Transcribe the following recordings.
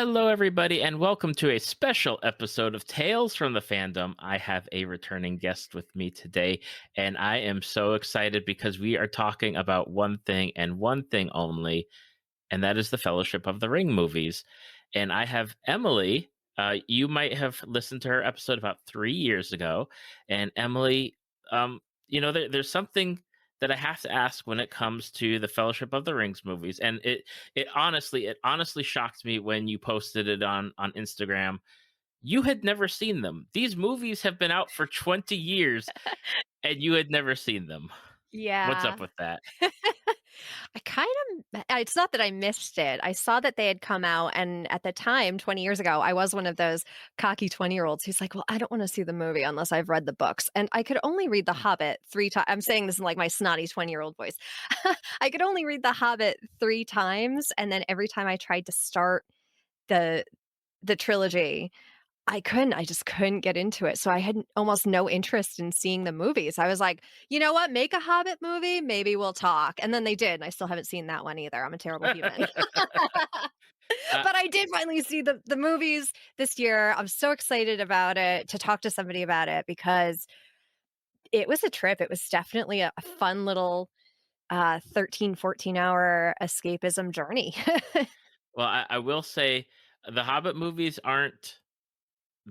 Hello, everybody, and welcome to a special episode of Tales from the Fandom. I have a returning guest with me today, and I am so excited because we are talking about one thing and one thing only, and that is the Fellowship of the Ring movies. And I have Emily. You might have listened to her episode about 3 years ago. And Emily, there's something that I have to ask when it comes to the Fellowship of the Rings movies, and it honestly shocked me when you posted it on Instagram. You had never seen them. These movies have been out for 20 years, and you had never seen them. What's Yeah. up with that? I kind of it's not that I missed it. I saw that they had come out, and at the time, 20 years ago, I was one of those cocky 20-year-olds who's like, "Well, I don't wanna see the movie unless I've read the books." And I could only read The Hobbit 3 times. I'm saying this in, like, my snotty 20-year-old voice. I could only read The Hobbit 3 times, and then every time I tried to start the the trilogy, I just couldn't get into it, so I had almost no interest in seeing the movies. I was like, "You know what? Make a Hobbit movie, maybe we'll talk." And then they did, and I still haven't seen that one either. I'm a terrible human. uh, But I did finally see the movies this year. I'm so excited about it, to talk to somebody about it, because it was a trip. It was definitely a fun little, 13, 14-hour escapism journey. well, I will say the Hobbit movies aren't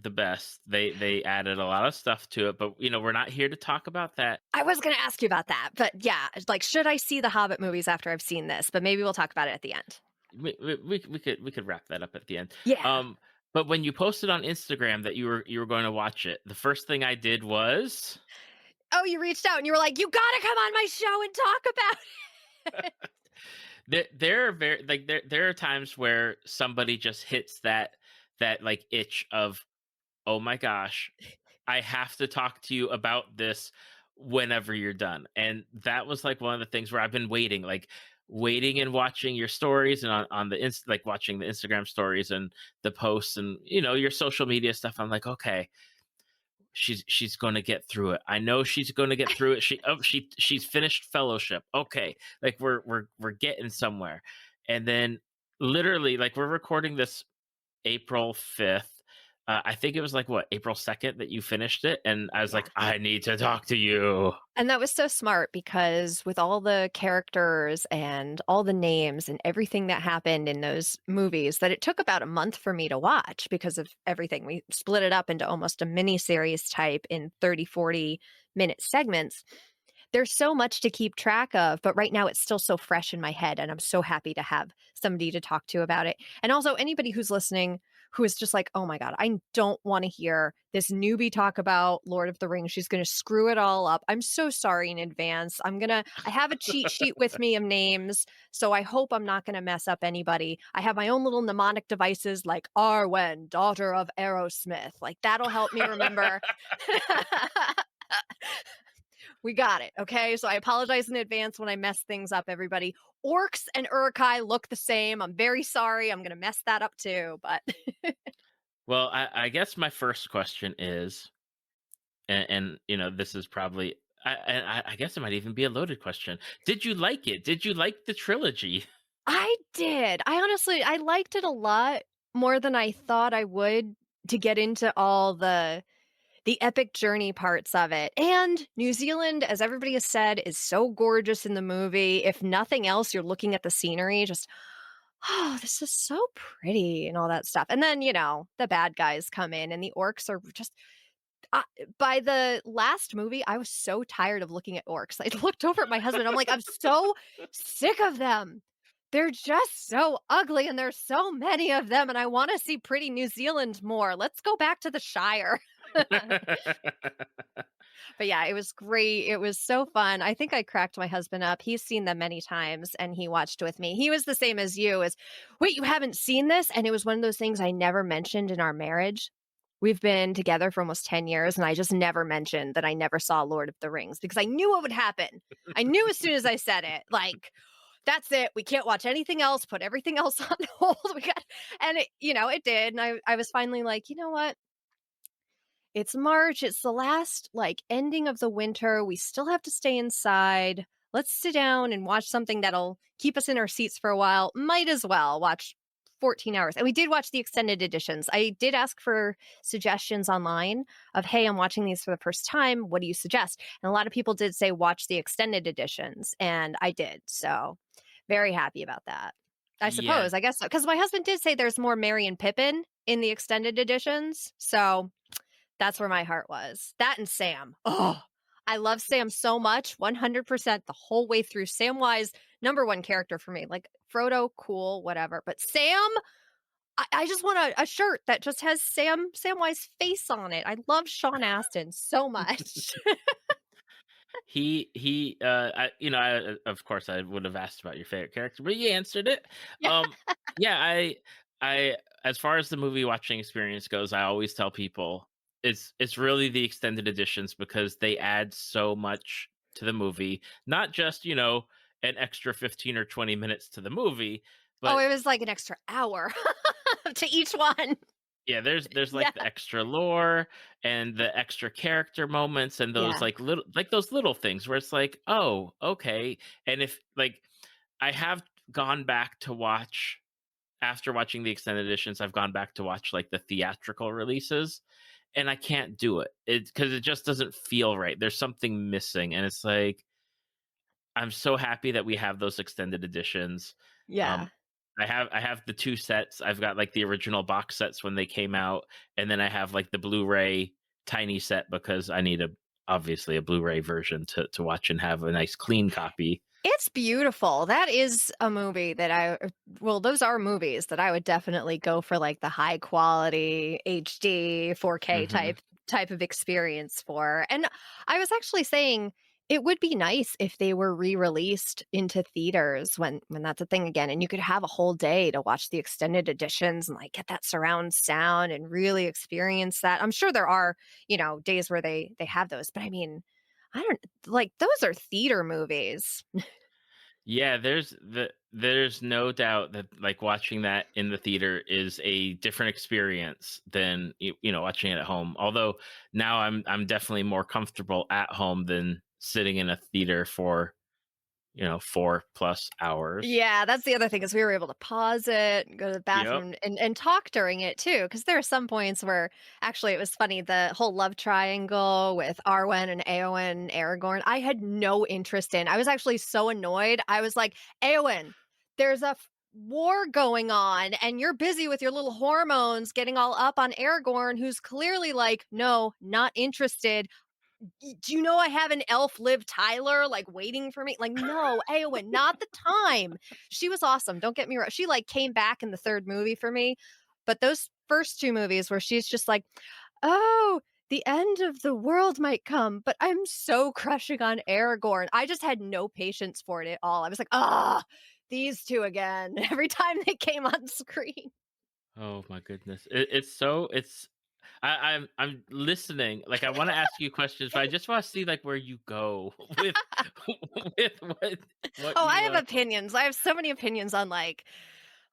the best. They added a lot of stuff to it, but we're not here to talk about that. I was gonna ask you about that, but yeah, like, should I see the Hobbit movies after I've seen this? But maybe we'll talk about it at the end. We could wrap that up at the end. Yeah. But when you posted on Instagram that you were going to watch it, the first thing I did was Oh, you reached out and you were like, "You gotta come on my show and talk about it." there are very like there are times where somebody just hits that like itch of, oh my gosh, I have to talk to you about this whenever you're done. And that was like one of the things where I've been waiting and watching your stories and on the like watching the Instagram stories and the posts and your social media stuff. I'm like, okay, she's going to get through it. I know she's going to get through it. She's finished Fellowship. Okay, like we're getting somewhere. And then literally, like, we're recording this April 5th. I think it was like what, April 2nd that you finished it, and I was Yeah. like, I need to talk to you. And that was so smart because with all the characters and all the names and everything that happened in those movies, that it took about a month for me to watch because of everything. We split it up into almost a mini series type in 30, 40-minute segments. There's so much to keep track of, but right now it's still so fresh in my head, and I'm so happy to have somebody to talk to about it. And also anybody who's listening who is just like, "Oh my god, I don't wanna hear this newbie talk about Lord of the Rings. She's gonna screw it all up." I'm so sorry in advance. I have a cheat sheet with me of names, so I hope I'm not gonna mess up anybody. I have my own little mnemonic devices like Arwen, daughter of Aerosmith. Like, that'll help me remember. We got it. Okay. So I apologize in advance when I mess things up, everybody. Orcs and Urukai look the same. I'm very sorry. I'm going to mess that up too. But Well, I guess my first question is, and this is probably, I guess it might even be a loaded question. Did you like it? Did you like the trilogy? I did. I liked it a lot more than I thought I would, to get into all the epic journey parts of it. And New Zealand, as everybody has said, is so gorgeous in the movie. If nothing else, you're looking at the scenery, just, "Oh, this is so pretty," and all that stuff. And then, the bad guys come in and the orcs are just uh, by the last movie, I was so tired of looking at orcs. I looked over at my husband. I'm like, "I'm so sick of them. They're just so ugly and there's so many of them and I want to see pretty New Zealand more. Let's go back to the Shire." But yeah, it was great. It was so fun. I think I cracked my husband up. He's seen them many times and he watched with me. He was the same as you, as, "Wait, you haven't seen this?" And it was one of those things I never mentioned in our marriage. We've been together for almost 10 years and I just never mentioned that I never saw Lord of the Rings because I knew what would happen. I knew as soon as I said it, like, that's it. We can't watch anything else. Put everything else on hold. And it did. And I was finally like, you know what? It's March. It's the last, like, ending of the winter. We still have to stay inside. Let's sit down and watch something that'll keep us in our seats for a while. Might as well watch 14 hours. And we did watch the extended editions. I did ask for suggestions online of, hey, I'm watching these for the first time. What do you suggest? And a lot of people did say watch the extended editions. And I did. So very happy about that. I Yeah, suppose, I guess, because my husband did say there's more Mary and Pippin in the extended editions. So that's where my heart was. That and Sam. Oh, I love Sam so much, 100% the whole way through. Samwise, number one character for me. Like Frodo, cool, whatever. But Sam, I just want a shirt that just has Samwise face on it. I love Sean Astin so much. of course I would have asked about your favorite character, but you answered it. Yeah. Um, yeah, I, as far as the movie watching experience goes, I always tell people it's really the extended editions because they add so much to the movie, not just an extra 15 or 20 minutes to the movie, Oh, but it was like an extra hour to each one. yeah, there's Yeah. like the extra lore and the extra character moments and those Yeah. little things where it's like, "Oh, okay." And if like I have gone back to watch after watching the extended editions, I've gone back to watch like the theatrical releases and I can't do it. Cuz it just doesn't feel right. There's something missing and it's like I'm so happy that we have those extended editions. Yeah. Um, I have the 2 sets. I've got, like, the original box sets when they came out, and then I have, like, the Blu-ray tiny set because I need obviously a Blu-ray version to watch and have a nice clean copy. It's beautiful. That is a movie that well, those are movies that I would definitely go for like the high quality HD 4K Mhm. type of experience for. And I was actually saying it would be nice if they were re-released into theaters when that's a thing again and you could have a whole day to watch the extended editions and like get that surround sound and really experience that. I'm sure there are, days where they have those, but I mean, I don't like those are theater movies. Yeah, there's no doubt that, like, watching that in the theater is a different experience than, watching it at home. Although, now I'm definitely more comfortable at home than sitting in a theater for 4 plus hours. Yeah, that's the other thing is we were able to pause it, and go to the Yep. bathroom, and talk during it too. Because there are some points where actually it was funny, the whole love triangle with Arwen and Éowyn and Aragorn, I had no interest in. I was actually so annoyed. I was like, "Éowyn, there's a war going on, and you're busy with your little hormones getting all up on Aragorn, who's clearly like, no, not interested. Do you know I have an elf Liv Tyler like waiting for me? Like, no, Eowyn, not the time. She was awesome. Don't get me wrong. She like came back in the third movie for me. But those first two movies where she's just like, oh, the end of the world might come, but I'm so crushing on Aragorn. I just had no patience for it at all. I was like, ah, these two again. Every time they came on screen. Oh my goodness. I'm listening. Like, I want to ask you questions, but I just want to see like where you go with with what Oh, I you have opinions. I have so many opinions on like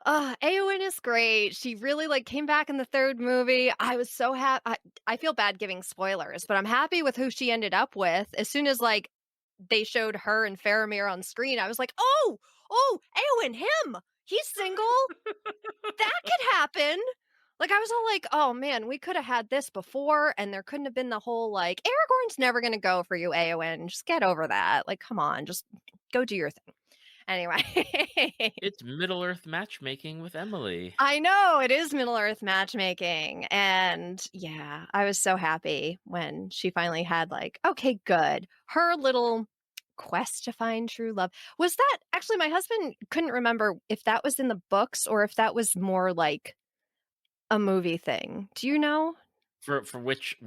Eowyn is great. She really like came back in the third movie. I was so happy. I feel bad giving spoilers, but I'm happy with who she ended up with. As soon as like they showed her and Faramir on screen, I was like, oh, Eowyn, him. He's single. That could happen. Like I was all like, oh man, we could have had this before, and there couldn't have been the whole like Aragorn's never gonna go for you, Eowyn. Just get over that. Like, come on, just go do your thing. Anyway. It's Middle Earth matchmaking with Emily. I know, it is Middle Earth matchmaking, and yeah, I was so happy when she finally had, like, okay, good. Her little quest to find true love. Was that actually, my husband couldn't remember if that was in the books or if that was more like a movie thing. Do you know? For which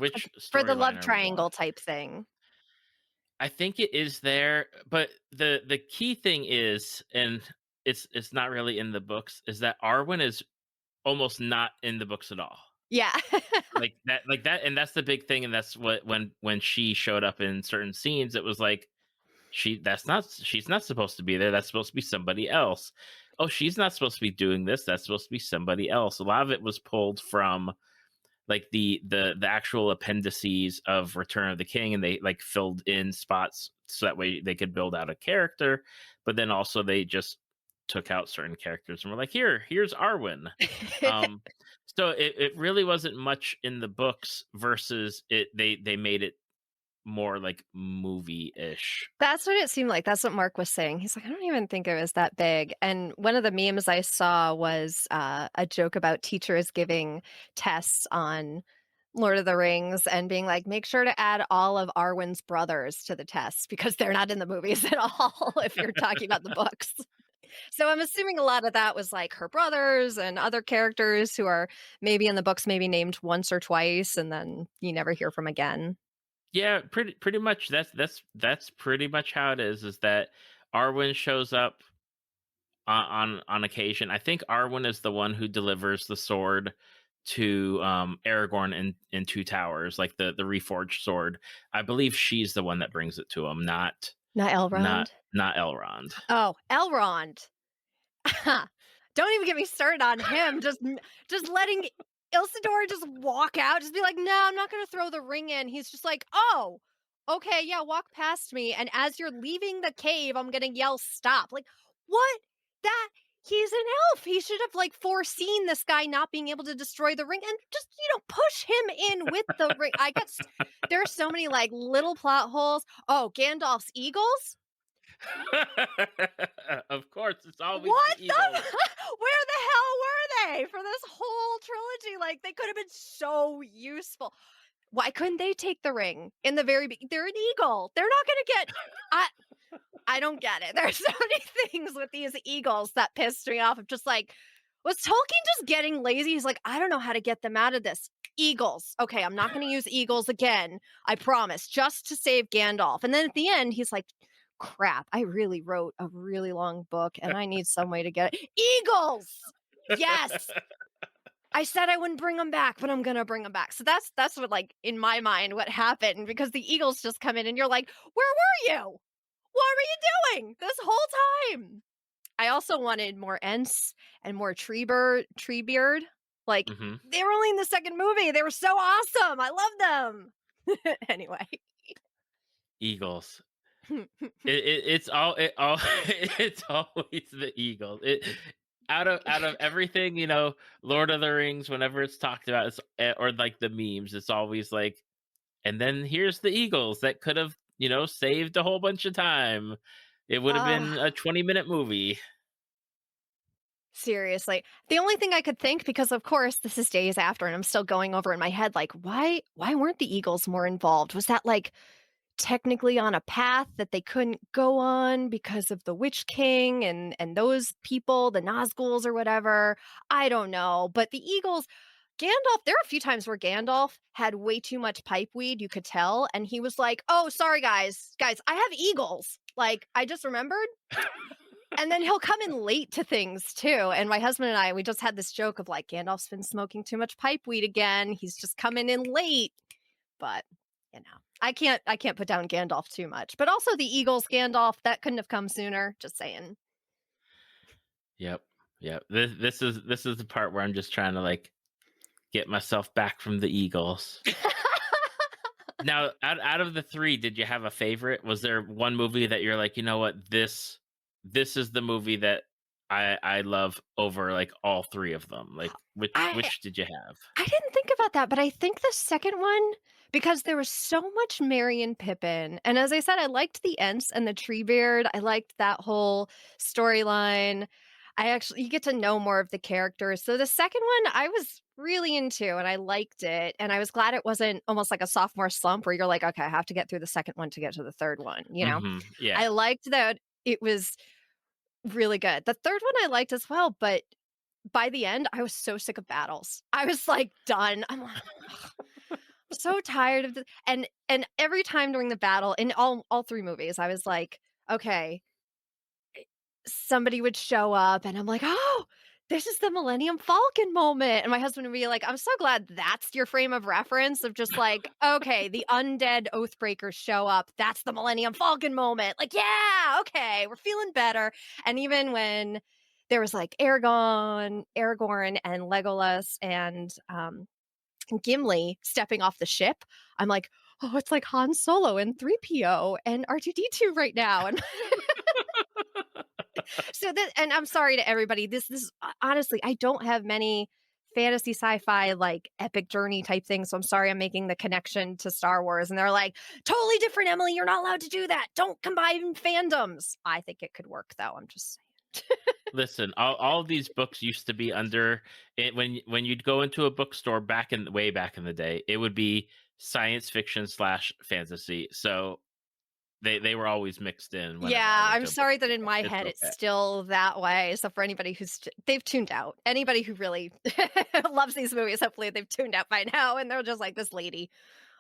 For the storyline love are we going? triangle type thing. I think it is there, but the key thing is, and it's not really in the books, is that Arwen is almost not in the books at all. Yeah. Like that, and that's the big thing, and that's what when she showed up in certain scenes, it was like she's not supposed to be there. That's supposed to be somebody else. Oh, she's not supposed to be doing this. That's supposed to be somebody else. A lot of it was pulled from like the actual appendices of Return of the King, and they like filled in spots so that way they could build out a character. But then also they just took out certain characters and were like, here's Arwen. Um, so it really wasn't much in the books versus it. They made it more like movie ish. That's what it seemed like. That's what Mark was saying. He's like, I don't even think it was that big. And one of the memes I saw was a joke about teachers giving tests on Lord of the Rings and being like, make sure to add all of Arwen's brothers to the test because they're not in the movies at all if you're talking about the books. So I'm assuming a lot of that was like her brothers and other characters who are maybe in the books, maybe named once or twice, and then you never hear from again. Yeah, pretty much. That's pretty much how it is. Is that Arwen shows up on occasion. I think Arwen is the one who delivers the sword to Aragorn in Two Towers, like the reforged sword. I believe she's the one that brings it to him, Not not Elrond. not Elrond. Oh, Elrond. Don't even get me started on him. Just letting Ilsador just walk out, just be like, "No, I'm not gonna throw the ring in." He's just like, "Oh, okay, yeah, walk past me, and as you're leaving the cave, I'm gonna yell stop." Like, what? That he's an elf. He should have like foreseen this guy not being able to destroy the ring and just, push him in with the ring. There are so many like little plot holes. Oh, Gandalf's eagles? Of course, it's always the What the Eagles. where the hell were they for this whole trilogy? Like, they could have been so useful. Why couldn't they take the ring in the very they're an eagle. They're not gonna get I I don't get it. There's so many things with these eagles that pissed me off. I'm just like, was Tolkien just getting lazy? He's like, I don't know how to get them out of this. Eagles. Okay, I'm not gonna use eagles again. I promise, just to save Gandalf. And then at the end, he's like, crap, I really wrote a really long book and I need some way to get it. Eagles! Yes! I said I wouldn't bring them back, but I'm gonna bring them back. So that's what, like, in my mind, what happened because the Eagles just come in and you're like, where were you? What were you doing this whole time? I also wanted more Ents and more Treebeard. Like, Hmm. they were only in the second movie. They were so awesome. I love them. Anyway. Eagles. It's all it's always the Eagles. It out of everything, Lord of the Rings. Whenever it's talked about, or like the memes, it's always like, and then here's the Eagles that could have saved a whole bunch of time. It would have uh, been a 20-minute movie. Seriously. The only thing I could think, because of course this is days after and I'm still going over in my head, like, why weren't the Eagles more involved? Was that like technically on a path that they couldn't go on because of the Witch King and those people, the Nazguls or whatever? I don't know. But the Eagles, Gandalf, there are a few times where Gandalf had way too much pipe weed, you could tell, and he was like, "Oh, sorry guys. Guys, I have eagles." Like, I just remembered. And then he'll come in late to things too. And my husband and I, we just had this joke of like, Gandalf's been smoking too much pipe weed again. He's just coming in late. But, I can't put down Gandalf too much. But also the Eagles Gandalf, that couldn't have come sooner. Just saying. Yep, yep. This is the part where I'm just trying to like get myself back from the Eagles. Now, out of the three, did you have a favorite? Was there one movie that you're like, you know what, this is the movie that I love over like all three of them? Like, I which did you have? I didn't think about that, but I think the second one, because there was so much Merry and Pippin. And as I said, I liked the Ents and the Treebeard. I liked that whole storyline. You get to know more of the characters. So the second one I was really into and I liked it. And I was glad it wasn't almost like a sophomore slump where you're like, okay, I have to get through the second one to get to the third one. Yeah. I liked that it was really good. The third one I liked as well, but by the end, I was so sick of battles. I was like done. I'm like, "Ugh, I'm so tired of this." And every time during the battle in all three movies, I was like, okay, somebody would show up and I'm like, oh, this is the Millennium Falcon moment. And my husband would be like, I'm so glad that's your frame of reference of just like, okay, the undead Oathbreakers show up. That's the Millennium Falcon moment. Like, yeah, okay, we're feeling better. And even when there was like Aragorn and Legolas and Gimli stepping off the ship, I'm like, oh, it's like Han Solo and 3PO and R2D2 right now. And So that, and I'm sorry to everybody. This honestly, I don't have many fantasy sci-fi like epic journey type things. So I'm sorry I'm making the connection to Star Wars. And they're like, totally different, Emily. You're not allowed to do that. Don't combine fandoms. I think it could work though. I'm just saying. Listen, all of these books used to be under it when you'd go into a bookstore back in way back in the day, it would be science fiction slash fantasy. So they were always mixed in whenever I Yeah, went I'm to a sorry that in bookstore. my It's head it's okay. still that way. So for anybody they've tuned out. Anybody who really loves these movies, hopefully they've tuned out by now and they're just like this lady.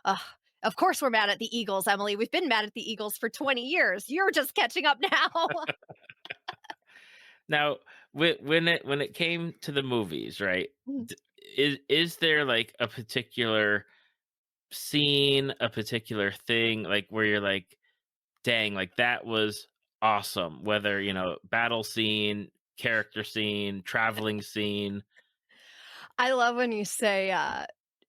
Ugh. Of course we're mad at the Eagles, Emily. We've been mad at the Eagles for 20 years. You're just catching up now. Now, when it came to the movies, right? Mm. Is there like a particular scene, a particular thing, like where you're like, dang, like that was awesome. Whether, battle scene, character scene, traveling scene. I love when you say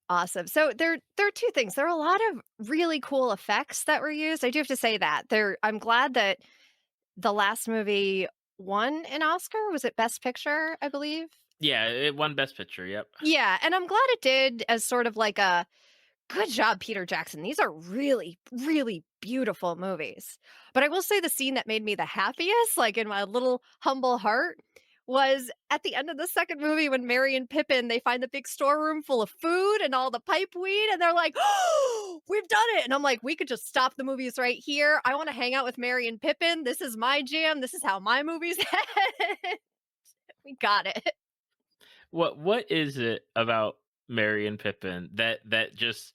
awesome. So there are two things. There are a lot of really cool effects that were used. I do have to say that. I'm glad that the last movie won an Oscar. Was it Best Picture, I believe? Yeah, it won Best Picture. Yep. Yeah, and I'm glad it did as sort of like a good job, Peter Jackson. These are really, really beautiful movies. But I will say the scene that made me the happiest, like in my little humble heart, was at the end of the second movie when Merry and Pippin they find the big storeroom full of food and all the pipe weed, and they're like, "Oh, we've done it!" And I'm like, "We could just stop the movies right here. I want to hang out with Merry and Pippin. This is my jam. This is how my movies end." We got it. What is it about Merry and Pippin that just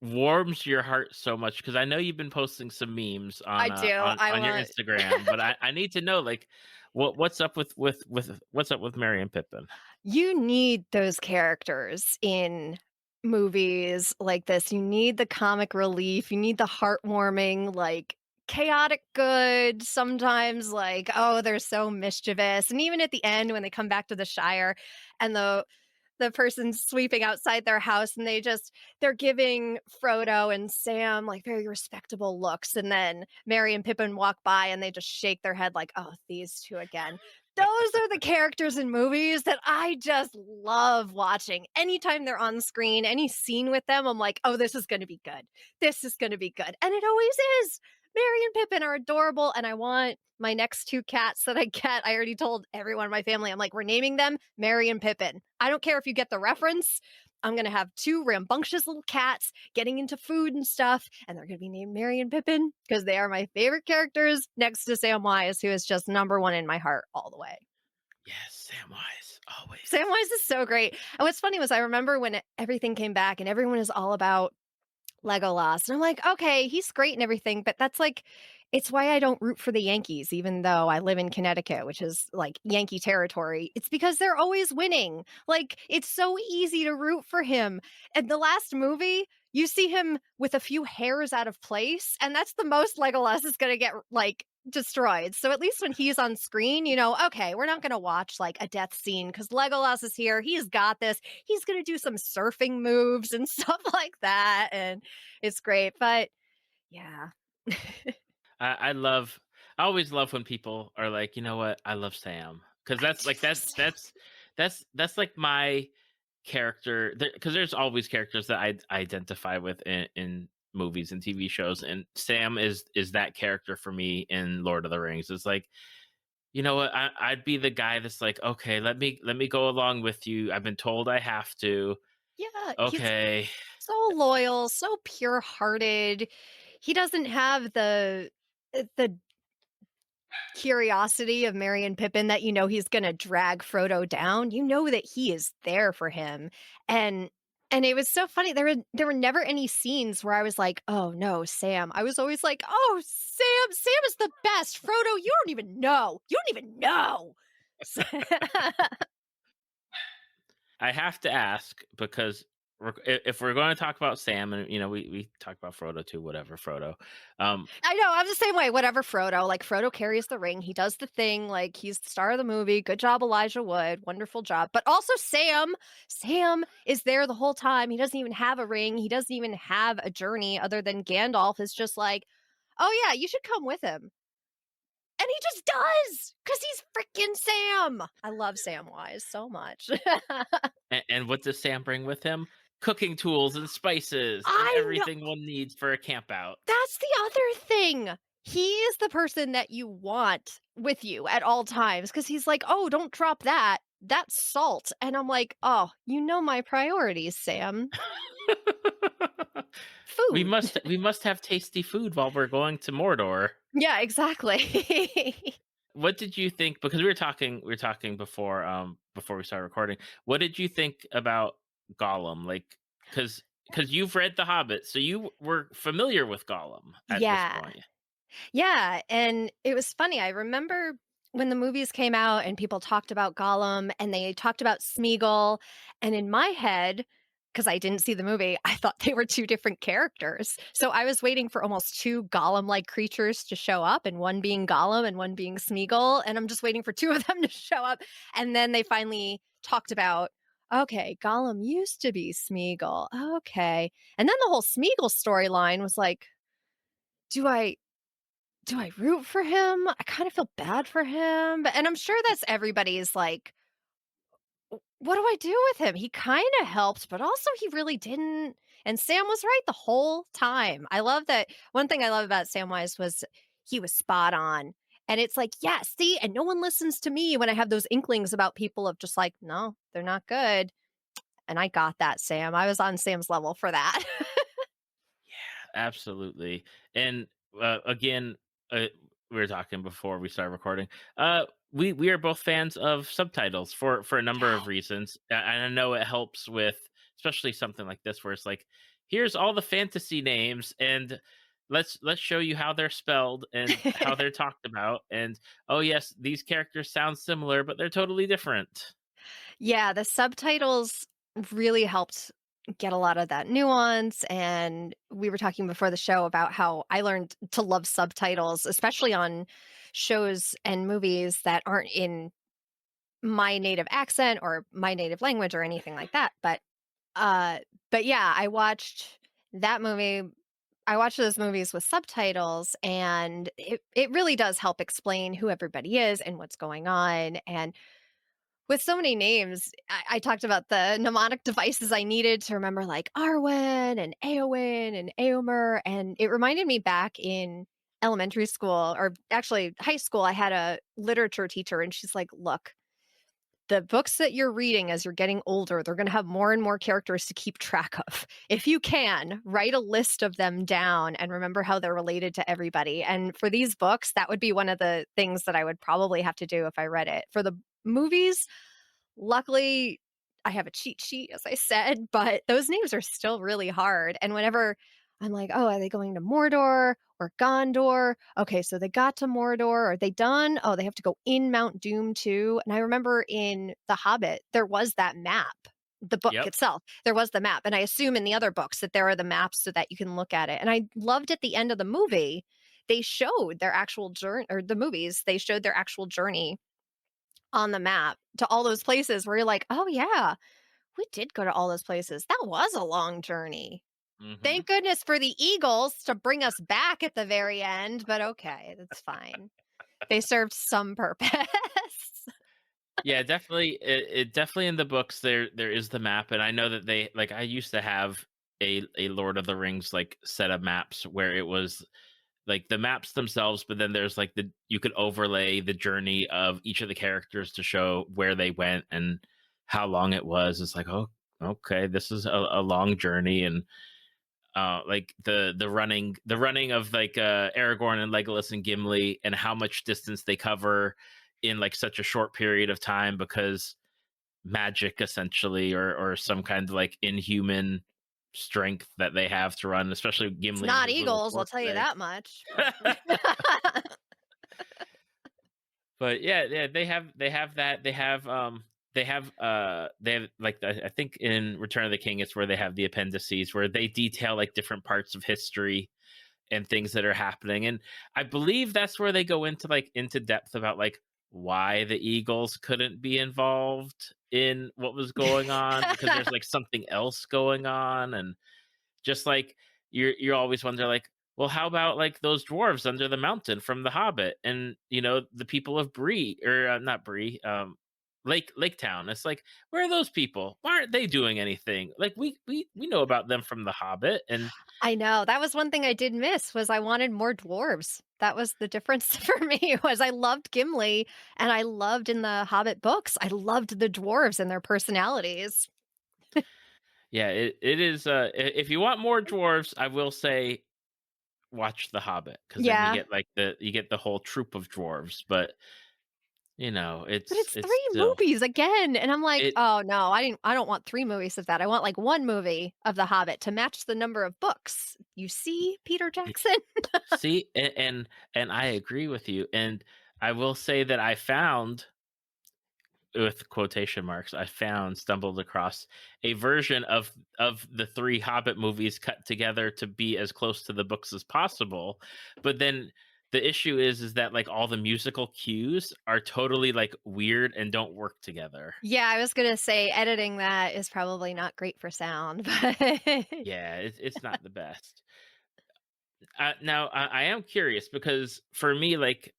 warms your heart so much? Because I know you've been posting some memes I on do. I on your want Instagram, but I need to know like what's up with what's up with Merry and Pippin? You need those characters in movies like this. You need the comic relief, you need the heartwarming, like, chaotic good, sometimes, like, oh, they're so mischievous, and even at the end when they come back to the Shire and the person's sweeping outside their house and they're giving Frodo and Sam like very respectable looks and then Merry and Pippin walk by and they just shake their head like, "Oh, these two again." Those are the characters in movies that I just love watching. Anytime they're on screen, any scene with them, I'm like, "Oh, this is going to be good. This is going to be good." And it always is. Merry and Pippin are adorable and I want my next 2 cats that I get, I already told everyone in my family, I'm like, "We're naming them Merry and Pippin. I don't care if you get the reference. I'm gonna have 2 rambunctious little cats getting into food and stuff, and they're gonna be named Merry and Pippin because they are my favorite characters next to Samwise, who is just number 1 in my heart all the way." Yes, Samwise, always. Samwise is so great. And what's funny was I remember when everything came back and everyone is all about Legolas. And I'm like, okay, he's great and everything, but that's like, it's why I don't root for the Yankees, even though I live in Connecticut, which is like Yankee territory. It's because they're always winning. Like, it's so easy to root for him. And the last movie, you see him with a few hairs out of place, and that's the most Legolas is going to get like destroyed. So at least when he's on screen, okay, we're not going to watch like a death scene because Legolas is here. He's got this. He's going to do some surfing moves and stuff like that. And it's great, but yeah. I love I always love when people are like, "You know what? I love Sam." Because I that's do like love Sam. that's like my character, because there's always characters that I identify with in movies and TV shows, and Sam is that character for me in Lord of the Rings. It's like, you know what? I'd be the guy that's like, "Okay, let me go along with you. I've been told I have to. Yeah, he's Okay." so loyal, so pure-hearted. He doesn't have the curiosity of Merry and Pippin that he's gonna drag Frodo down. You know that he is there for him. And and it was so funny. There were never any scenes where I was like, "Oh no, Sam." I was always like, "Oh, Sam, Sam is the best. Frodo, you don't even know. You don't even know." So- I have to ask because if we're going to talk about Sam, and we talk about Frodo too, whatever Frodo. I know, I'm the same way, whatever Frodo, like, Frodo carries the ring, he does the thing, like, he's the star of the movie, good job, Elijah Wood, wonderful job, but also Sam is there the whole time, he doesn't even have a ring, he doesn't even have a journey other than Gandalf is just like, "Oh, yeah, you should come with him." And he just does, because he's freaking Sam. I love Samwise so much. And what does Sam bring with him? Cooking tools and spices and I know. everything one needs for a camp out. That's the other thing. He is the person that you want with you at all times, because he's like, "Oh, don't drop that. That's salt." And I'm like, "Oh, you know my priorities, Sam. we Food." must we must have tasty food while we're going to Mordor. Yeah, exactly. What did you think? Because we were talking before before we started recording. What did you think about Gollum? Like, because you've read The Hobbit, so you were familiar with Gollum at this Yeah. point. Yeah, and it was funny, I remember when the movies came out and people talked about Gollum and they talked about Smeagol, and in my head, because I didn't see the movie, I thought they were 2 different characters. So I was waiting for almost 2 Gollum-like creatures to show up, and one being Gollum and one being Smeagol, and I'm just waiting for 2 of them to show up, and then they finally talked about, "Okay, Gollum used to be Smeagol, okay." And then the whole Smeagol storyline was like, "Do I do I root for him? I kind of feel bad for him." And I'm sure that's everybody's like, What do I do with him? He kind of helped, but also he really didn't." And Sam was right the whole time. I love that. One thing I love about Samwise was he was spot on. And it's like, yeah, see, and no one listens to me when I have those inklings about people of just like, no, they're not good. And I got that, Sam. I was on Sam's level for that. Absolutely. And again, we were talking before we started recording. We are both fans of subtitles for a number of Yeah. reasons, and I know it helps with especially something like this where it's like, here's all the fantasy names, and let's show you how they're spelled and how they're talked about, and oh yes, these characters sound similar, but they're totally different. Yeah, the subtitles really helped get a lot of that nuance, and we were talking before the show about how I learned to love subtitles, especially on shows and movies that aren't in my native accent or my native language or anything like that, uh but yeah, that movie I watched those movies with subtitles, and it really does help explain who everybody is and what's going on. And with so many names, I talked about the mnemonic devices I needed to remember, like Arwen and Eowyn and Eomer, and it reminded me back in elementary school, or actually high school, I had a literature teacher, and she's like, "Look, the books that you're reading as you're getting older, they're going to have more and more characters to keep track of. If you can, write a list of them down and remember how they're related to everybody." And for these books, that would be one of the things that I would probably have to do if I read it. For the movies, luckily, I have a cheat sheet, as I said, but those names are still really hard. And whenever I'm like, "Oh, are they going to Mordor or Gondor? Okay, so they got to Mordor. Are they done? Oh, they have to go in Mount Doom too." And I remember in The Hobbit, there was that map, the book Yep. itself. There was the map. And I assume in the other books that there are the maps so that you can look at it. And I loved at the end of the movie, they showed their actual journey, or the movies, they showed their actual journey on the map to all those places where you're like, "Oh, yeah, we did go to all those places. That was a long journey. Hmm. Thank goodness for the Eagles to bring us back at the very end, but okay, that's fine. They served some purpose." Yeah, definitely. It definitely in the books there is the map, and I know that they like I used to have a Lord of the Rings like set of maps where it was like the maps themselves, but then there's like the you could overlay the journey of each of the characters to show where they went and how long it was. It's like, oh, okay, this is a long journey, and like the running of like Aragorn and Legolas and Gimli, and how much distance they cover in like such a short period of time because magic essentially or some kind of like inhuman strength that they have to run, especially It's Gimli and not his little Eagles, I'll fork tell you thing. that much, but But yeah, yeah, they have that. They have like I think in Return of the King it's where they have the appendices where they detail like different parts of history and things that are happening. And I believe that's where they go into depth about like why the Eagles couldn't be involved in what was going on because there's like something else going on. And just like you always wonder like Well, how about like those dwarves under the mountain from The Hobbit, and the people of Bree, or not Bree, Lake Town. It's like, where are those people? Why aren't they doing anything? Like we know about them from The Hobbit, and I know, that was one thing I did miss was I wanted more dwarves. That was the difference for me was I loved Gimli, and I loved in the Hobbit books, I loved the dwarves and their personalities. yeah, it is. If you want more dwarves, I will say watch The Hobbit, because then Yeah, you get the whole troop of dwarves. But but it's it's it's 3 still movies again, and I'm like, it. "Oh, no, I don't want 3 movies of that, I want, like, 1 movie of The Hobbit to match the number of books." You see, Peter Jackson? See, and I agree with you, and I will say that I found, with quotation marks, stumbled across a version of the 3 Hobbit movies cut together to be as close to the books as possible. But then the issue is that like all the musical cues are totally like weird and don't work together. Yeah, I was gonna say editing that is probably not great for sound, but Yeah, it's not the best. Now I am curious, because for me, like,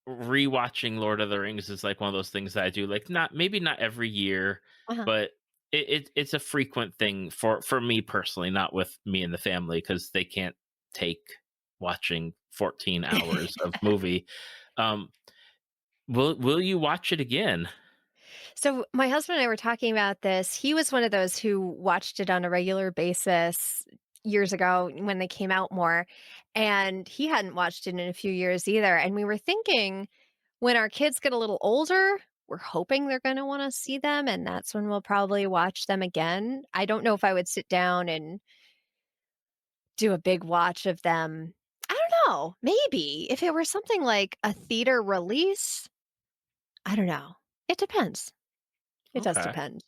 rewatching Lord of the Rings is like one of those things that I do, like, not maybe not every year, Uh-huh. but it's a frequent thing for me personally, not with me and the family, because they can't take watching 14 hours of movie. Um, will you watch it again? So my husband and I were talking about this. He was one of those who watched it on a regular basis years ago when they came out more, and he hadn't watched it in a few years either. And we were thinking when our kids get a little older, we're hoping they're going to want to see them, and that's when we'll probably watch them again. I don't know if I would sit down and do a big watch of them. I don't know. Maybe if it were something like a theater release, I don't know. It depends. It does Okay. depend.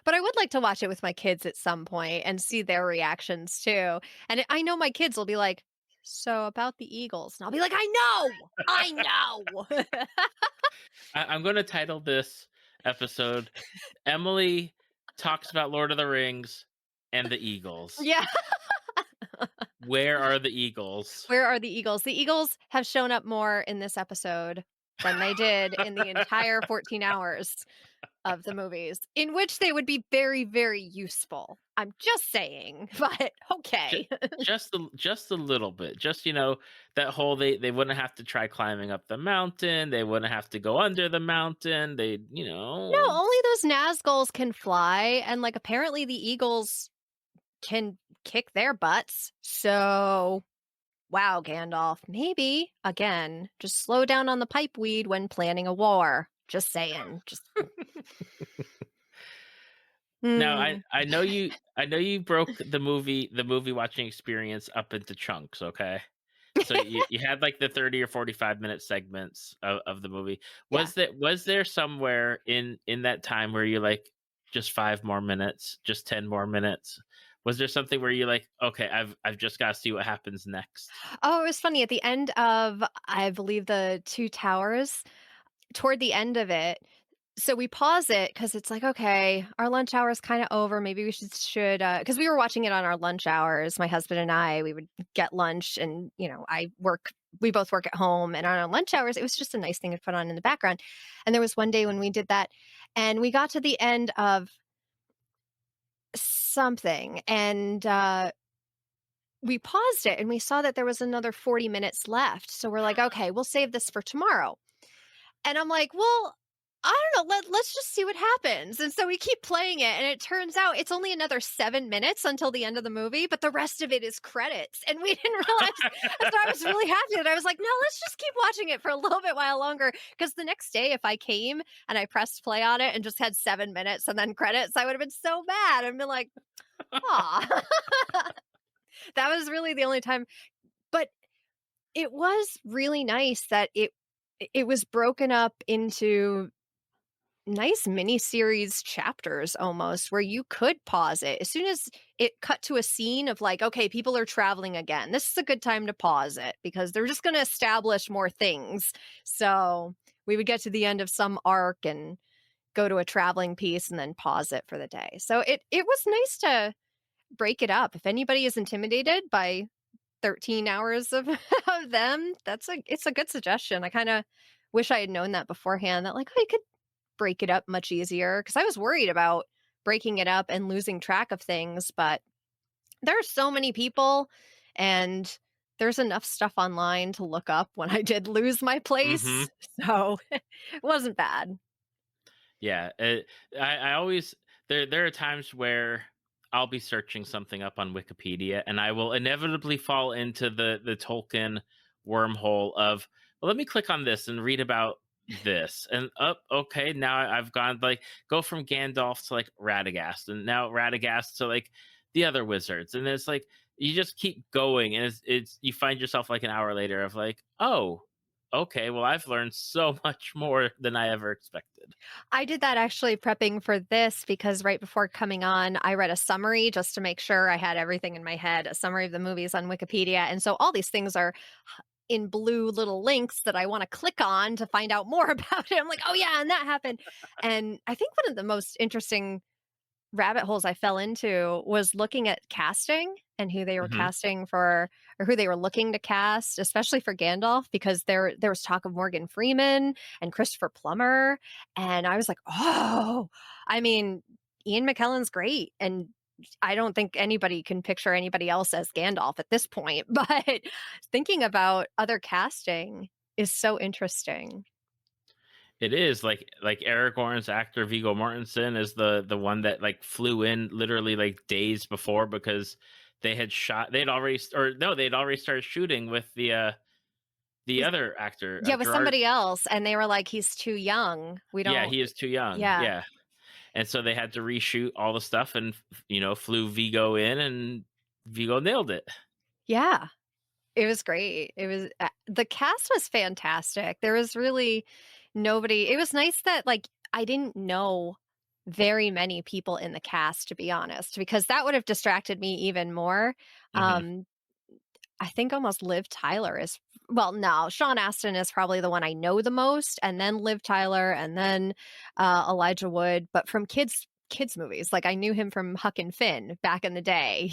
But I would like to watch it with my kids at some point and see their reactions too. And I know my kids will be like, "So about the Eagles." And I'll be like, "I know. I know." I'm going to title this episode "Emily Talks About Lord of the Rings and the Eagles." Yeah. Where are the Eagles? Where are the Eagles? The Eagles have shown up more in this episode than they did in the entire 14 hours of the movies, in which they would be very, very useful. I'm just saying, but Ju- okay. just a little bit. Just, that whole, they wouldn't have to try climbing up the mountain. They wouldn't have to go under the mountain. They, No, only those Nazguls can fly, and, like, apparently the Eagles can kick their butts. So, wow, Gandalf, maybe, again, just slow down on the pipe weed when planning a war. Just saying. Just Now I mm. I know you I know you broke the movie watching experience up into chunks, okay? So you had like the 30 or 45-minute segments of the movie. Yeah. Was there somewhere in that time where you like, just 5 more minutes, just 10 more minutes? Was there something where you like, okay, I've just got to see what happens next? Oh, it was funny at the end of, I believe, the 2 Towers, toward the end of it, so we pause it because it's like, "Okay, our lunch hour is kinda over, maybe we should," because we were watching it on our lunch hours, my husband and I, we would get lunch and, we both work at home, and on our lunch hours, it was just a nice thing to put on in the background, and there was one day when we did that, and we got to the end of something, and, we paused it, and we saw that there was another 40 minutes left, so we're like, "Okay, we'll save this for tomorrow." And I'm like, "Well, I don't know, let's just see what happens." And so we keep playing it, and it turns out it's only another 7 minutes until the end of the movie, but the rest of it is credits, and we didn't realize. So I was really happy that I was like, "No, let's just keep watching it for a little bit while longer." Because the next day, if I came and I pressed play on it and just had 7 minutes and then credits, I would have been so mad and been like, "Aw." That was really the only time, but it was really nice that it was broken up into nice mini-series chapters almost where you could pause it. As soon as it cut to a scene of like, okay, people are traveling again. This is a good time to pause it because they're just going to establish more things. So we would get to the end of some arc and go to a traveling piece and then pause it for the day. So it was nice to break it up. If anybody is intimidated by 13 hours of of them. It's a good suggestion. I kinda wish I had known that beforehand that, like, I could break it up much easier because I was worried about breaking it up and losing track of things, but there are so many people, and there's enough stuff online to look up when I did lose my Mhm. place, so it wasn't bad. Yeah, I always there are times where I'll be searching something up on Wikipedia, and I will inevitably fall into the Tolkien wormhole of, well, let me click on this and read about this, and up, okay, now I've gone like go from Gandalf to like Radagast, and now Radagast to like the other wizards, and it's like you just keep going, and it's you find yourself like an hour later of like, oh, okay, well, I've learned so much more than I ever expected. I did that actually prepping for this because right before coming on, I read a summary just to make sure I had everything in my head, a summary of the movies on Wikipedia. And so all these things are in blue little links that I want to click on to find out more about it. I'm like, oh, yeah, and that happened. And I think one of the most interesting rabbit holes I fell into was looking at casting and who they were Mhm. casting for or who they were looking to cast, especially for Gandalf, because there was talk of Morgan Freeman and Christopher Plummer. And I was like, oh, I mean, Ian McKellen's great. And I don't think anybody can picture anybody else as Gandalf at this point. But thinking about other casting is so interesting. It is like Aragorn's actor Viggo Mortensen is the one that like flew in literally like days before because they'd already or no they'd already started shooting with the other actor Yeah, with Gerard. somebody else. And they were like, he's too young. We Yeah, don't, he is too young. yeah. Yeah, and so they had to reshoot all the stuff and flew Vigo in and Vigo nailed it. Yeah, it was great. It was the cast was fantastic. There was really nobody it was nice that, like, I didn't know very many people in the cast, to be honest, because that would have distracted me even more. Hmm. Um, I think almost Liv Tyler is well, no, Sean Astin is probably the one I know the most, and then Liv Tyler, and then, Elijah Wood, but from kids movies, like, I knew him from Huck and Finn back in the day.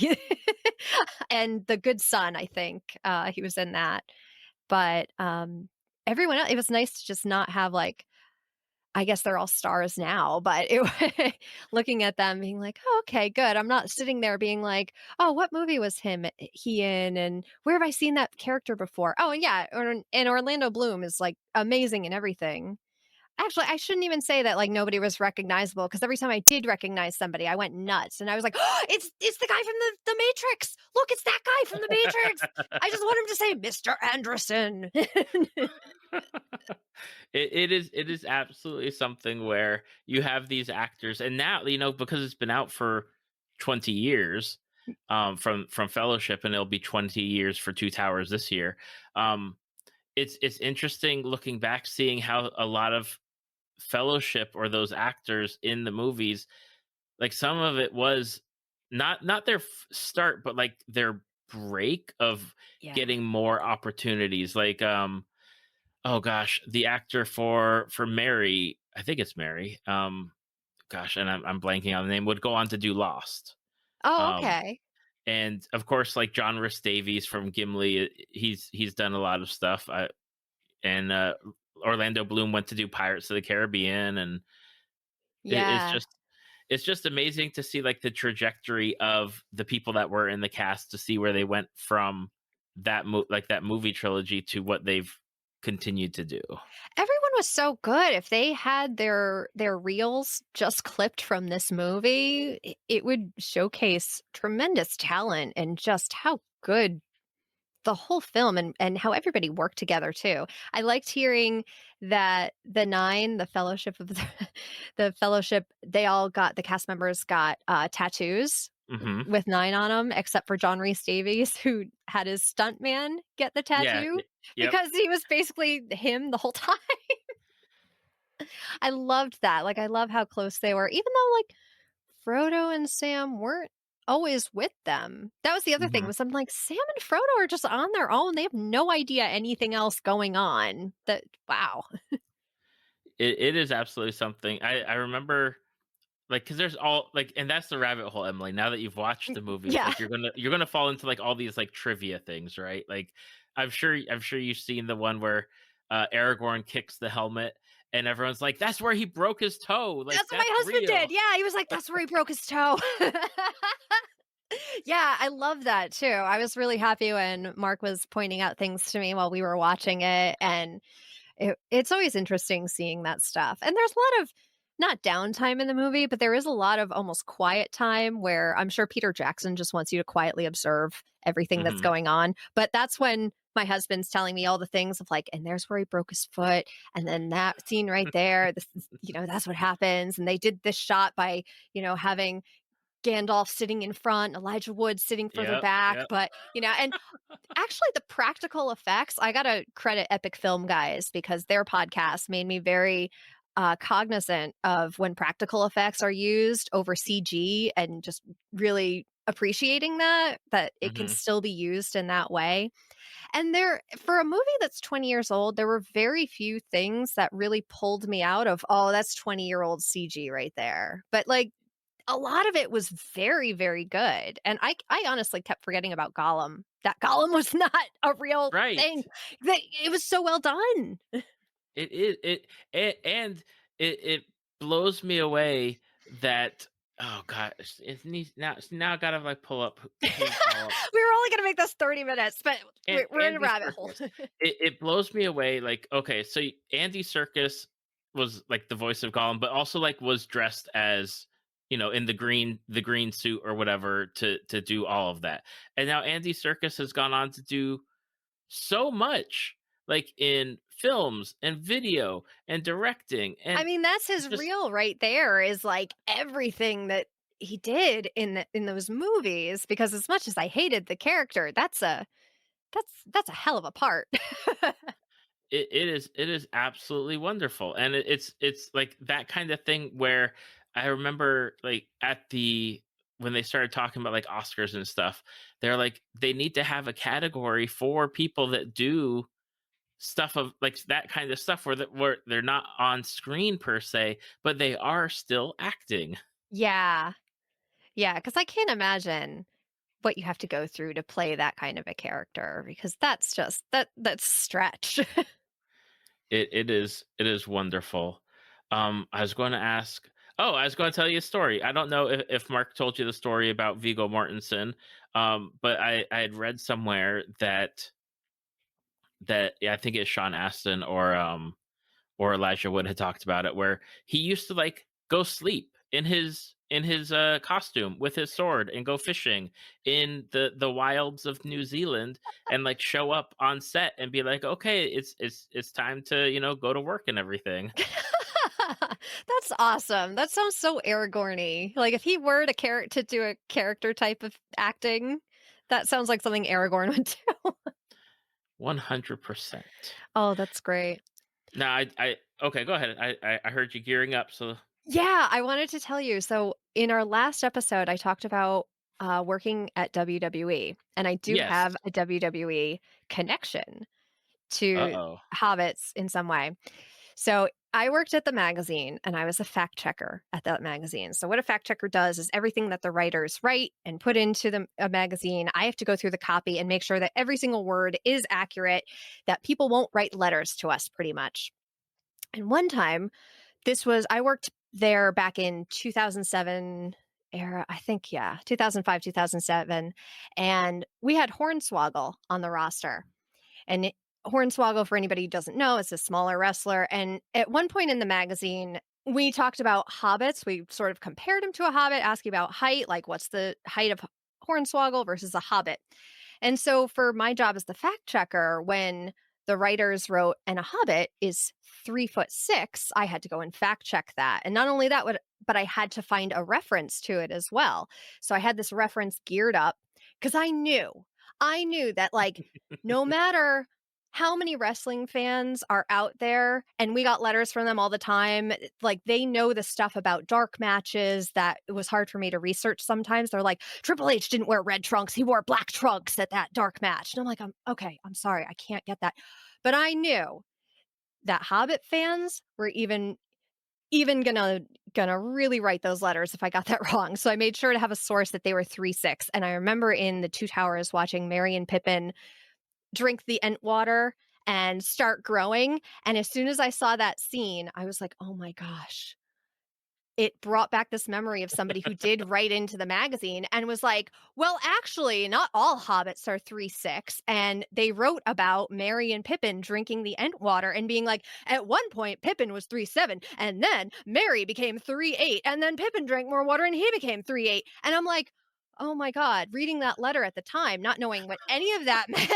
And The Good Son, I think, he was in that, but, everyone el it was nice to just not have, like I guess they're all stars now, but looking at them being like, "Oh, okay, good." I'm not sitting there being like, "Oh, what movie was he in, and where have I seen that character before?" Oh, and yeah, and Orlando Bloom is, like, amazing in everything. Actually, I shouldn't even say that, like, nobody was recognizable because every time I did recognize somebody, I went nuts, and I was like, "Oh, it's the guy from the Matrix! Look, it's that guy from the Matrix! I just want him to say, Mr. Anderson." It is absolutely something where you have these actors, and now because it's been out for 20 years, from Fellowship, and it'll be 20 years for Two Towers this year. um it's interesting looking back, seeing how a lot of Fellowship or those actors in the movies, like some of it was not their start, but like their break of Yeah. getting more opportunities, like oh gosh, the actor for Mary, I think it's Mary. Gosh, and I'm blanking on the name. Would go on to do Lost. Oh, Um, okay. and of course, like John Rhys Davies from Gimli, he's done a lot of stuff. And Orlando Bloom went to do Pirates of the Caribbean, and it's Yeah. just amazing to see like the trajectory of the people that were in the cast, to see where they went from that movie trilogy to what they've continued to do. Everyone was so good. If they had their reels just clipped from this movie, it would showcase tremendous talent and just how good the whole film and how everybody worked together too. I liked hearing that the 9, the fellowship of the the fellowship, they all got the cast members got, tattoos Hmm. with 9 on them, except for John Rhys Davies, who had his stuntman get the Yeah. tattoo Yep. because he was basically him the whole time. I loved that, like, I love how close they were, even though, like, Frodo and Sam weren't always with them. That was the other thing Hmm. was I'm like, Sam and Frodo are just on their own, they have no idea anything else going on. That wow. It is absolutely something. I remember like, because there's all like, and that's the rabbit hole, Emily. Now that you've watched the movie, it's Yeah. like you're gonna fall into like all these like trivia things, right? Like, I'm sure you've seen the one where Aragorn kicks the helmet, and everyone's like, "That's where he broke his toe." Like, That's what my that's husband did. real. Yeah, he was like, "That's where he broke his toe." Yeah, I love that too. I was really happy when Mark was pointing out things to me while we were watching it, and it's always interesting seeing that stuff. And there's a lot of not downtime in the movie, but there is a lot of almost quiet time where I'm sure Peter Jackson just wants you to quietly observe everything that's Hmm. going on. But that's when my husband's telling me all the things of like, and there's where he broke his foot, and then that scene right there, this is, that's what happens. And they did this shot by, having Gandalf sitting in front, Elijah Wood sitting further Yep, back, yep. but and actually the practical effects, I gotta credit Epic Film Guys because their podcast made me very cognizant of when practical effects are used over CG and just really appreciating that it can Hmm. still be used in that way. And there, for a movie that's 20 years old, there were very few things that really pulled me out of, oh, that's 20-year-old CG right there. But like a lot of it was very, very good, and I honestly kept forgetting about Gollum. That Gollum was not a real thing. Right. That it was so well done. It is and it blows me away that, oh god, it needs now I gotta like pull up who Gollum. We were only gonna make this 30 minutes, but And we're in a Andy rabbit hole. Serkis. It blows me away, like, okay, so Andy Serkis was, like, the voice of Gollum, but also, like, was dressed as, in the green suit or whatever to do all of that. And now Andy Serkis has gone on to do so much, like, in films and video and directing, I and mean, that's his just reel right there is, like, everything that he did in those movies, because as much as I hated the character, that's a hell of a part. it is absolutely wonderful, and it's like that kind of thing where I remember like at the when they started talking about like Oscars and stuff, they're like they need to have a category for people that do stuff of like that kind of stuff where they're not on screen per se, but they are still acting. Yeah. Yeah, because I can't imagine what you have to go through to play that kind of a character because that's just that's stretch. It is wonderful. I was going to ask. Oh, I was going to tell you a story. I don't know if Mark told you the story about Viggo Mortensen, but I had read somewhere that yeah, I think it's Sean Astin or Elijah Wood had talked about it, where he used to like go sleep in his costume with his sword and go fishing in the wilds of New Zealand and like show up on set and be like, okay, it's time to go to work and everything. That's awesome. That sounds so Aragorny. Like if he were to do a character type of acting, that sounds like something Aragorn would do. 100%. Oh, that's great. Now I okay, go ahead. I heard you gearing up, so Yeah, I wanted to tell you. So, in our last episode, I talked about working at WWE, and I do yes. have a WWE connection Uh to oh. hobbits in some way. So I worked at the magazine and I was a fact checker at that magazine. So what a fact checker does is everything that the writers write and put into a magazine, I have to go through the copy and make sure that every single word is accurate, that people won't write letters to us pretty much. And one time, I worked there back in 2007 era, I think, yeah, 2005, 2007, and we had Hornswoggle on the roster. And Hornswoggle, for anybody who doesn't know, is a smaller wrestler. And at one point in the magazine, we talked about hobbits. We sort of compared him to a hobbit, asking about height, like what's the height of Hornswoggle versus a hobbit. And so for my job as the fact checker, when the writers wrote, and a hobbit is 3'6", I had to go and fact check that. And not only that, but I had to find a reference to it as well. So I had this reference geared up because I knew that like no matter how many wrestling fans are out there, and we got letters from them all the time, like they know the stuff about dark matches that it was hard for me to research sometimes. They're like, Triple H didn't wear red trunks, he wore black trunks at that dark match. And I'm like, I'm okay, I'm sorry, I can't get that. But I knew that Hobbit fans were even even gonna really write those letters if I got that wrong. So I made sure to have a source that they were 3-6. And I remember in the Two Towers watching Merry and Pippin drink the Ent water and start growing. And as soon as I saw that scene, I was like, oh my gosh, it brought back this memory of somebody who did write into the magazine and was like, "Well, actually, not all hobbits are 3-6." And they wrote about Merry and Pippin drinking the Entwater and being like, "At one point, Pippin was 3-7, and then Merry became 3-8, and then Pippin drank more water and he became 3-8." And I'm like, "Oh my god," reading that letter at the time, not knowing what any of that meant,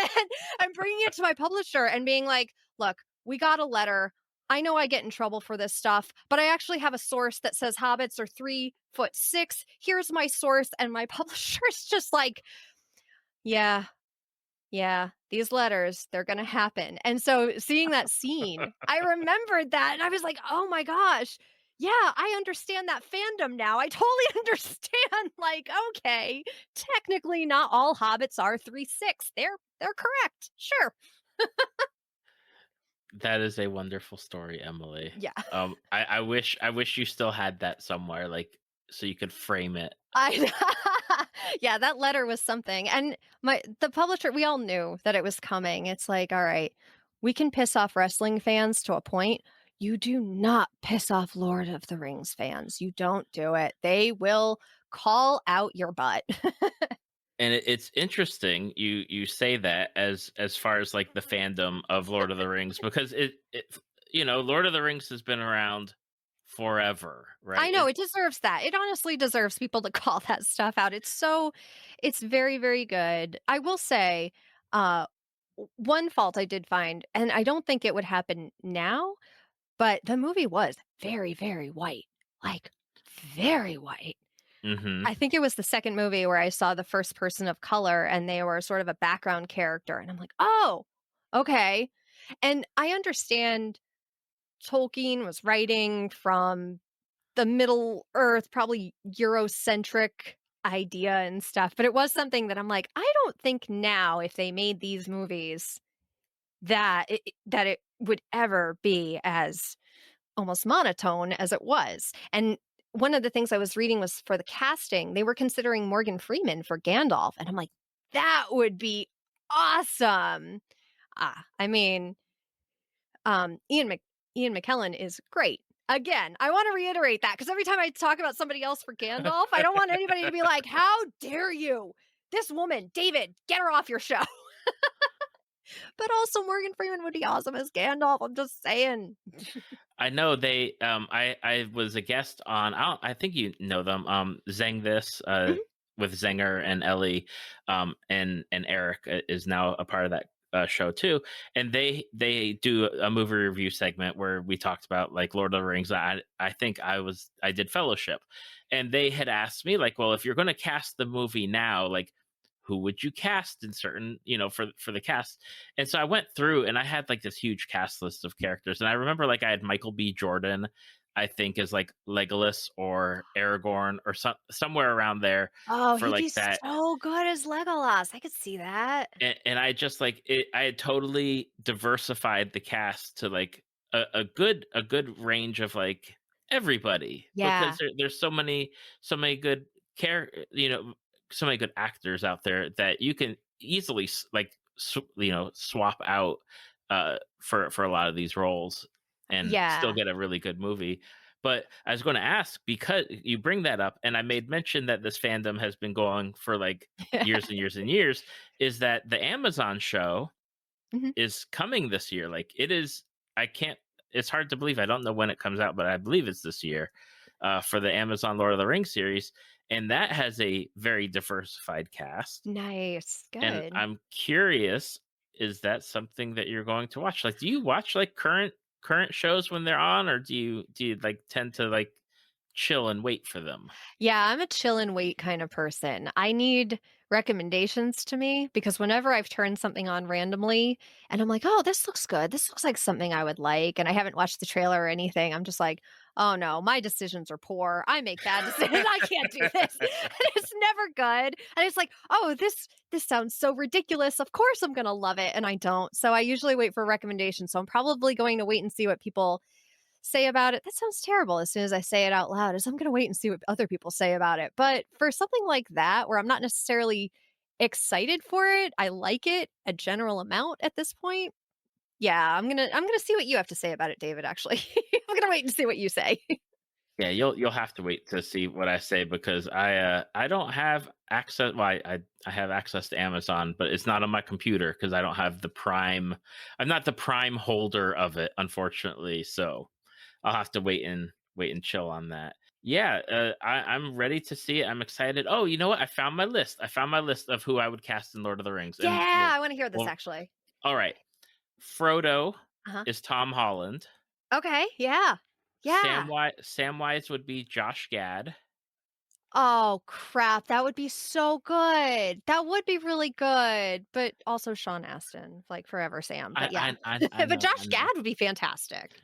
I'm bringing it to my publisher and being like, "Look, we got a letter. I know I get in trouble for this stuff, but I actually have a source that says hobbits are 3'6". Here's my source." And my publisher's just like, yeah, yeah, these letters, they're going to happen. And so seeing that scene, I remembered that and I was like, oh my gosh. Yeah, I understand that fandom now. I totally understand. Like, okay, technically not all hobbits are 3'6". They're correct. Sure. That is a wonderful story, Emily. Yeah. I wish you still had that somewhere, like, so you could frame it. I yeah, that letter was something, and the publisher, we all knew that it was coming. It's like, "All right, we can piss off wrestling fans to a point. You do not piss off Lord of the Rings fans. You don't do it. They will call out your butt." And it's interesting you say that as far as like the fandom of Lord of the Rings, because Lord of the Rings has been around forever, I right? know, it deserves that. It honestly deserves people to call that stuff out. It's very, very good. I will say, uh, one fault I did find, and I don't think it would happen now, but the movie was very, very white, like, very white. Hmm. I think it was the second movie where I saw the first person of color, and they were sort of a background character, and I'm like, "Oh, okay." And I understand Tolkien was writing from the Middle Earth, probably Eurocentric idea and stuff, but it was something that I'm like, I don't think now if they made these movies that it would ever be as almost monotone as it was. And one of the things I was reading was for the casting, they were considering Morgan Freeman for Gandalf, and I'm like, that would be awesome. I mean, um, Ian Mc Ian McKellen is great. Again, I wanna reiterate that because every time I talk about somebody else for Gandalf, I don't want anybody to be like, "How dare you? This woman, David, get her off your show." But also Morgan Freeman would be awesome as Gandalf, I'm just saying. I know I was a guest on, I think you know them, Zeng This, Mhm. with Zenger and Ellie, and Eric is now a part of that show too, and they do a movie review segment where we talked about like Lord of the Rings. I think I did Fellowship, and they had asked me like, well, if you're going to cast the movie now, like, who would you cast in certain, for the cast? And so I went through and I had like this huge cast list of characters. And I remember like I had Michael B. Jordan, I think, as like Legolas or Aragorn or somewhere around there Oh, for he'd like be that. so good as Legolas, I could see that. And I just like it, I had totally diversified the cast to like a good range of like everybody, because Yeah. there's so many good care so many good actors out there that you can easily swap out for a lot of these roles and still Yeah. get a really good movie. But I was going to ask, because you bring that up, and I made mention that this fandom has been going for like years and years and years, is that the Amazon show Mhm. is coming this year. Like, it is, I can't, it's hard to believe. I don't know when it comes out, but I believe it's this year, for the Amazon Lord of the Rings series. And that has a very diversified cast. Nice, And good. I'm curious, is that something that you're going to watch? Like, do you watch like current shows when they're on, or do you like tend to like chill and wait for them? Yeah, I'm a chill and wait kind of person. I need recommendations to me because whenever I've turned something on randomly and I'm like, "Oh, this looks good. This looks like something I would like," and I haven't watched the trailer or anything, I'm just like, "Oh no, my decisions are poor. I make bad decisions. I can't do this." And it's never good. And it's like, "Oh, this sounds so ridiculous. Of course I'm going to love it." And I don't. So I usually wait for recommendations. So I'm probably going to wait and see what people say about it. That sounds terrible as soon as I say it out loud is I'm gonna wait and see what other people say about it. But for something like that, where I'm not necessarily excited for it, I like it a general amount at this point. Yeah, I'm gonna see what you have to say about it, David, actually. I'm gonna wait and see what you say. Yeah, you'll have to wait to see what I say because I don't have access. Well, I have access to Amazon, but it's not on my computer because I don't have the Prime. I'm not the Prime holder of it, unfortunately. So I'll have to wait and chill on that. Yeah, I'm ready to see it. I'm excited. Oh, you know what? I found my list. I found my list of who I would cast in Lord of the Rings, and Yeah, I wanna hear this well, actually. all right. Frodo Uh-huh. is Tom Holland. Okay, yeah. Yeah. Samwise would be Josh Gad. Oh, crap, that would be so good. That would be really good, but also Sean Astin, like, forever Sam, but yeah. I But know, I Josh Gad know. would be fantastic.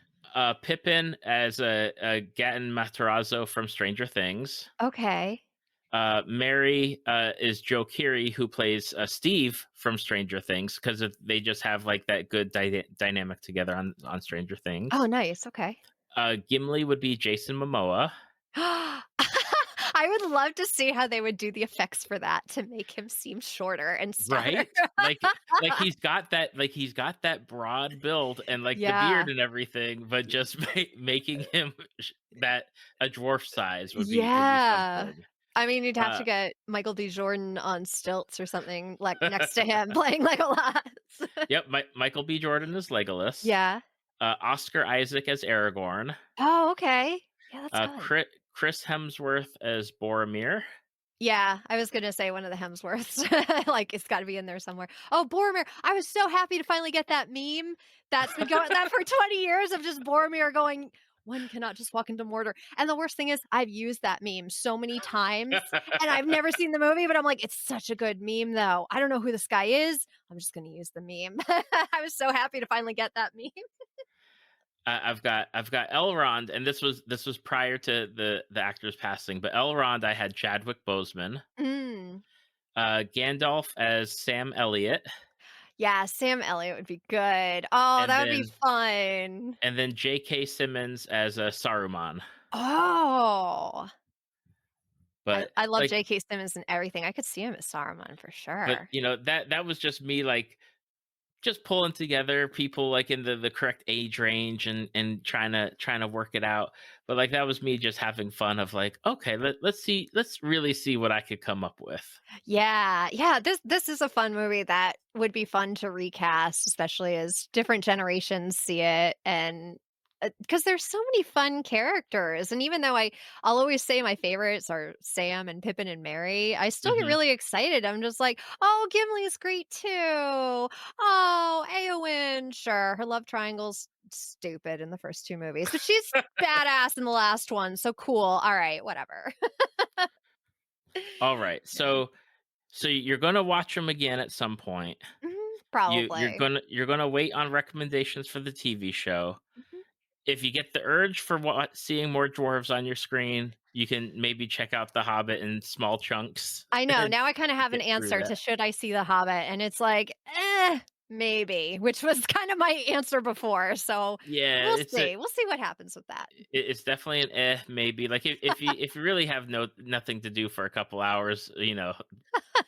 Pippin as a Gatton Matarazzo from Stranger Things. Okay. Mary is Joe Keery, who plays Steve from Stranger Things, because they just have like that good dynamic together on Stranger Oh, Things. nice, okay. Gimli would be Jason Momoa, I would love to see how they would do the effects for that to make him seem shorter and stouter. right? He's got that broad build and like the beard Yeah. and everything, but just making him that a dwarf size would be Yeah. something. I mean, you'd have Uh, to get Michael B. Jordan on stilts or something, like, next to him playing Legolas. yep, Michael B. Jordan as Legolas, Yeah. Oscar Isaac as Aragorn, Oh, okay. Yeah, that's good. Chris Hemsworth as Boromir. Yeah, I was gonna say one of the Hemsworths. Like, it's gotta be in there somewhere. Oh, Boromir. I was so happy to finally get that meme that's been going that for 20 years of just Boromir going, "One cannot just walk into Mordor." And the worst thing is I've used that meme so many times, and I've never seen the movie, but I'm like, "It's such a good meme, though. I don't know who this guy is. I'm just gonna use the meme." I was so happy to finally get that meme. I've got Elrond, and this was prior to the actor's passing, but Elrond I had Chadwick Boseman, Mm. Gandalf as Sam Elliott, Yeah, Sam Elliott would be good. Oh, and that would be then fun. J.K. Simmons as Saruman. Oh. I But I love like, J.K. Simmons and everything. I could see him as Saruman for sure. that was just me like just pulling together people like in the correct age range and trying to work it out. But like that was me just having fun of like, okay, let's really see what I could come up with. Yeah, yeah, this is a fun movie that would be fun to recast, especially as different generations see it and because there's so many fun characters, and even though I'll always say my favorites are Sam and Pippin and Mary, I still get Hmm. really excited. I'm just like, "Oh, Gimli is great too. Oh, Eowyn, sure, her love triangle's stupid in the first 2 movies, but she's badass in the last one, so cool. Alright, whatever." All right, Yeah. so you're gonna watch them again at some point. Mhm, You're probably. gonna wait on recommendations for the TV show. Mhm. If you get the urge for seeing more dwarves on your screen, you can maybe check out The Hobbit in small chunks I know, and now I kinda have an get through answer that. to should I see The Hobbit, and it's like, maybe," which was kind of my answer before, so Yeah, we'll see what happens with that. it's definitely an maybe. Like if you really have nothing to do for a couple hours,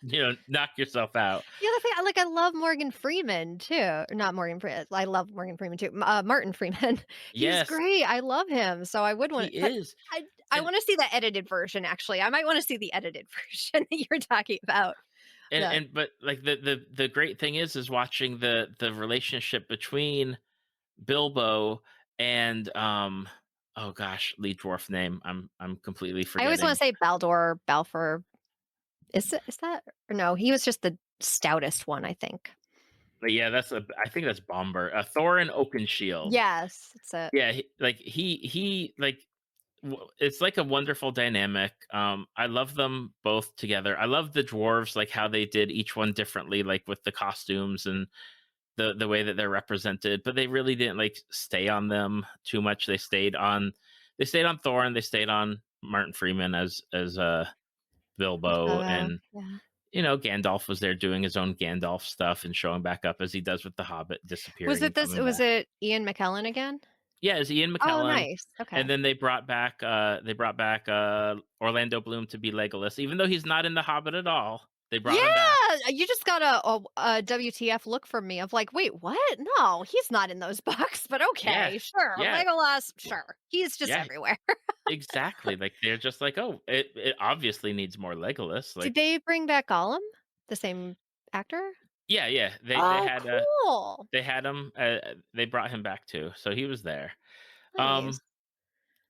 knock yourself out. The other thing, I love Morgan Freeman too, or not Morgan Freeman. I love Morgan Freeman too, Martin Freeman. He's Yes, great, I love him, so I would he want but is. I And wanna see the edited version, actually. I might wanna see the edited version that you're talking about. The but like the great thing is watching the relationship between Bilbo and oh gosh, lead dwarf name. I'm completely I always wanna forgetting. say Baldur, Balfour. Is that or no, he was just the stoutest one, I think. But yeah, I think that's Bomber. Thorin Oakenshield. Yes, it's a Yeah, he like it's like a wonderful dynamic. I love them both together. I love the dwarves, like how they did each one differently, like with the costumes and the way that they're represented. But they really didn't like stay on them too much. They stayed on Thorin. They stayed on Martin Freeman as Bilbo, photo, and yeah. Gandalf was there doing his own Gandalf stuff and showing back up as he does with the Hobbit, disappearing and coming Was back. it Ian McKellen again? Yeah, it's Ian Oh, McKellen, nice. and Okay. then they brought back Orlando Bloom to be Legolas, even though he's not in The Hobbit at all. They Yeah, brought him back. you just got a WTF look from me of like, "Wait, what? No, he's not in those books, but Yeah, okay, sure, yeah, Legolas, sure. He's just yeah, everywhere." exactly. Like they're just like, oh, it obviously needs more Legolas. Did Like, they bring back Gollum? The same actor? yeah, yeah, Oh, cool. they had him. They brought him back too, so he was there. Nice. Um,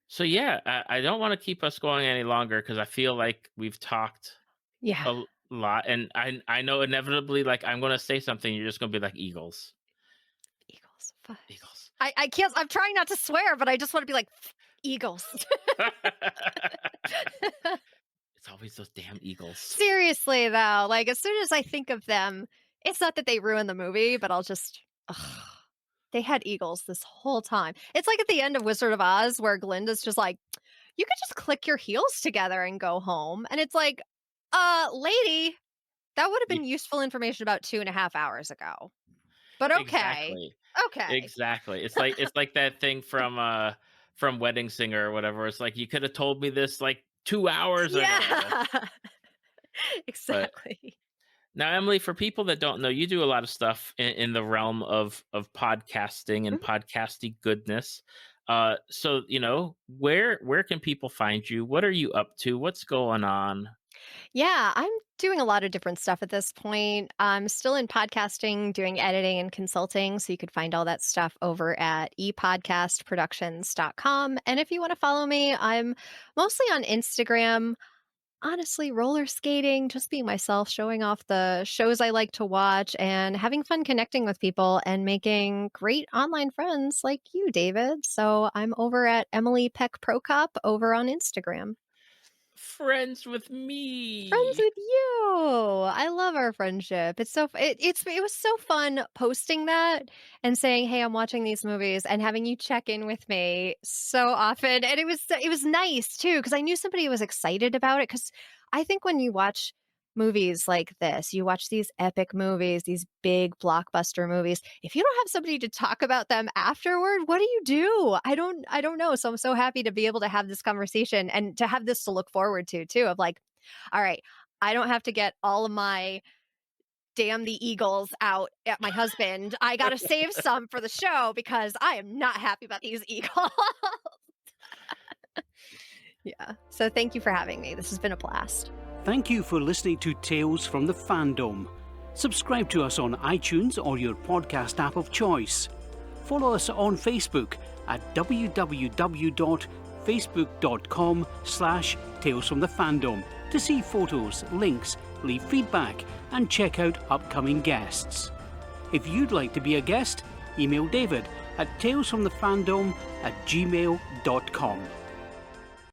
so yeah, I don't want to keep us going any longer because I feel like we've talked Yeah, lot, and I know inevitably, like, I'm gonna say something, you're just gonna be like, "Eagles. Eagles. Eagles." I can't I'm trying not to swear, but I just wanna be like, Eagles. It's always those damn Eagles. Seriously, though, like, as soon as I think of them, it's not that they ruin the movie, but I'll just ugh, they had eagles this whole time. It's like at the end of Wizard of Oz where Glinda's just like, "You could just click your heels together and go home," and it's like, lady, that would have Y been useful information about 2.5 hours ago, but okay. Exactly. Okay. Exactly. It's like that thing from Wedding Singer or whatever, it's like, "You coulda told me this, like, 2 hours ago." Yeah. But Exactly. now, Emily, for people that don't know, you do a lot of stuff in the realm of podcasting and Mhm. podcasty goodness. So where can people find you? What are you up to? What's going on? Yeah, I'm doing a lot of different stuff at this point. I'm still in podcasting, doing editing and consulting. So you could find all that stuff over at epodcastproductions.com. And if you want to follow me, I'm mostly on Instagram, honestly, roller skating, just being myself, showing off the shows I like to watch and having fun connecting with people and making great online friends like you, David. So I'm over at Emily Peck Prokop over on Instagram. Friends with Friends me. with you. I love our friendship. It's so it was so fun posting that and saying, "Hey, I'm watching these movies," and having you check in with me so often. And it was nice too because I knew somebody was excited about it. Because I think when you watch movies like this, you watch these epic movies, these big blockbuster movies. If you don't have somebody to talk about them afterward, what do you do? I don't know. So I'm so happy to be able to have this conversation and to have this to look forward to too of like, all right, I don't have to get all of my damn the Eagles out at my husband. I got to save some for the show because I am not happy about these Eagles. Yeah. So thank you for having me. This has been a blast. Thank you for listening to Tales from the Fandom. Subscribe to us on iTunes or your podcast app of choice. Follow us on Facebook at www.facebook.com/Tales from the Fandom to see photos, links, leave feedback, and check out upcoming guests. If you'd like to be a guest, email David at talesfromthefandom@gmail.com.